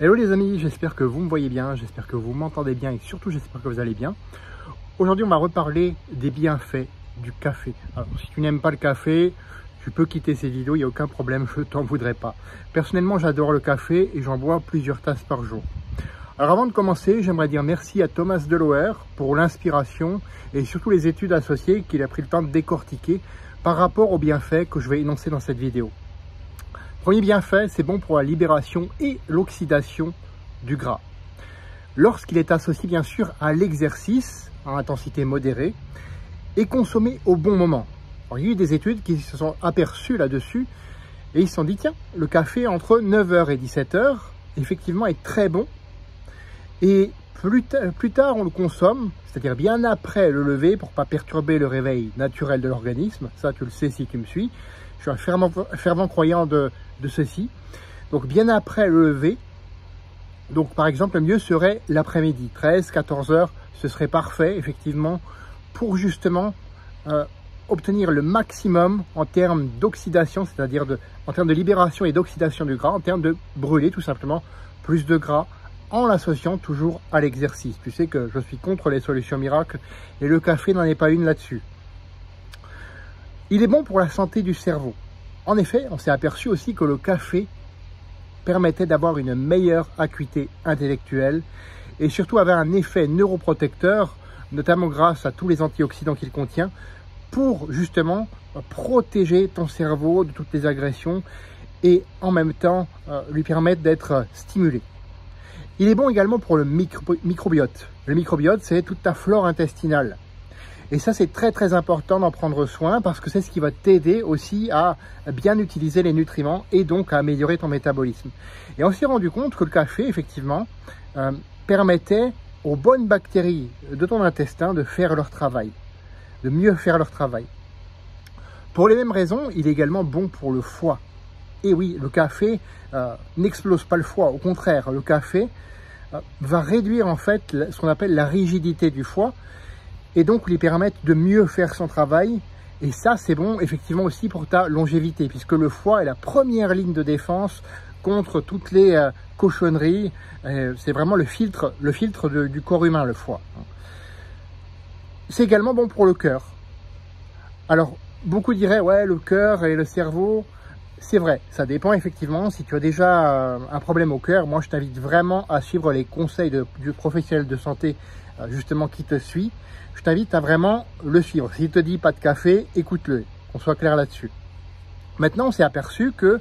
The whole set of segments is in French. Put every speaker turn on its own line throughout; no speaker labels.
Hello les amis, j'espère que vous me voyez bien, j'espère que vous m'entendez bien et surtout j'espère que vous allez bien. Aujourd'hui on va reparler des bienfaits du café. Alors si tu n'aimes pas le café, tu peux quitter ces vidéos, il n'y a aucun problème, je t'en voudrais pas. Personnellement j'adore le café et j'en bois plusieurs tasses par jour. Alors avant de commencer, j'aimerais dire merci à Thomas Delauer pour l'inspiration et surtout les études associées qu'il a pris le temps de décortiquer par rapport aux bienfaits que je vais énoncer dans cette vidéo. Premier bienfait, c'est bon pour la libération et l'oxydation du gras. Lorsqu'il est associé bien sûr à l'exercice à intensité modérée et consommé au bon moment. Alors, il y a eu des études qui se sont aperçues là-dessus et ils se sont dit tiens, le café entre 9h et 17h effectivement est très bon et plus tard on le consomme, c'est-à-dire bien après le lever pour ne pas perturber le réveil naturel de l'organisme. Ça tu le sais si tu me suis. Je suis un fervent croyant de ceci. Donc bien après le lever, donc par exemple le mieux serait l'après-midi, 13-14 heures, ce serait parfait effectivement pour justement obtenir le maximum en termes d'oxydation, c'est-à-dire en termes de libération et d'oxydation du gras, en termes de brûler tout simplement plus de gras en l'associant toujours à l'exercice. Tu sais que je suis contre les solutions miracles et le café n'en est pas une là-dessus. Il est bon pour la santé du cerveau. En effet, on s'est aperçu aussi que le café permettait d'avoir une meilleure acuité intellectuelle et surtout avait un effet neuroprotecteur, notamment grâce à tous les antioxydants qu'il contient, pour justement protéger ton cerveau de toutes les agressions et en même temps lui permettre d'être stimulé. Il est bon également pour le microbiote. Le microbiote, c'est toute ta flore intestinale. Et ça, c'est très important d'en prendre soin parce que c'est ce qui va t'aider aussi à bien utiliser les nutriments et donc à améliorer ton métabolisme. Et on s'est rendu compte que le café, effectivement, permettait aux bonnes bactéries de ton intestin de faire leur travail, de mieux faire leur travail. Pour les mêmes raisons, il est également bon pour le foie. Et oui, le café n'explose pas le foie. Au contraire, le café va réduire en fait ce qu'on appelle la rigidité du foie, et donc lui permettre de mieux faire son travail. Et ça, c'est bon effectivement aussi pour ta longévité, puisque le foie est la première ligne de défense contre toutes les cochonneries. C'est vraiment le filtre du corps humain, le foie. C'est également bon pour le cœur. Alors, beaucoup diraient, ouais, le cœur et le cerveau, c'est vrai, ça dépend effectivement. Si tu as déjà un problème au cœur, moi je t'invite vraiment à suivre les conseils du professionnel de santé justement qui te suit. Je t'invite à vraiment le suivre. S'il te dit pas de café, écoute-le, qu'on soit clair là-dessus. Maintenant, on s'est aperçu que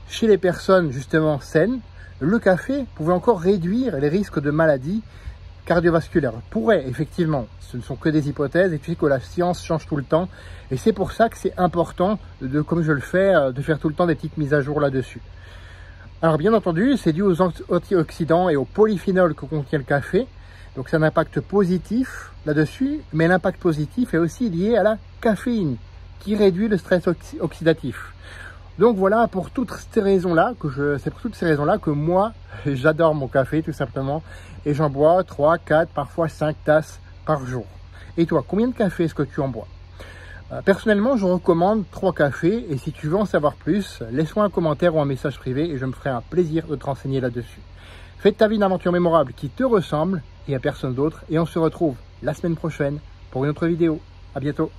chez les personnes justement saines, le café pouvait encore réduire les risques de maladies cardiovasculaires. Pourrait, effectivement, ce ne sont que des hypothèses et tu sais que la science change tout le temps. Et c'est pour ça que c'est important, comme je le fais, de faire tout le temps des petites mises à jour là-dessus. Alors bien entendu, c'est dû aux antioxydants et aux polyphénols que contient le café. Donc c'est un impact positif là-dessus, mais l'impact positif est aussi lié à la caféine qui réduit le stress oxydatif. Donc voilà, pour toutes ces raisons-là, c'est pour toutes ces raisons-là que moi, j'adore mon café tout simplement, et j'en bois 3, 4, parfois 5 tasses par jour. Et toi, combien de café est-ce que tu en bois? Personnellement, je recommande 3 cafés, et si tu veux en savoir plus, laisse-moi un commentaire ou un message privé, et je me ferai un plaisir de te renseigner là-dessus. Fais de ta vie une aventure mémorable qui te ressemble et à personne d'autre. Et on se retrouve la semaine prochaine pour une autre vidéo. À bientôt.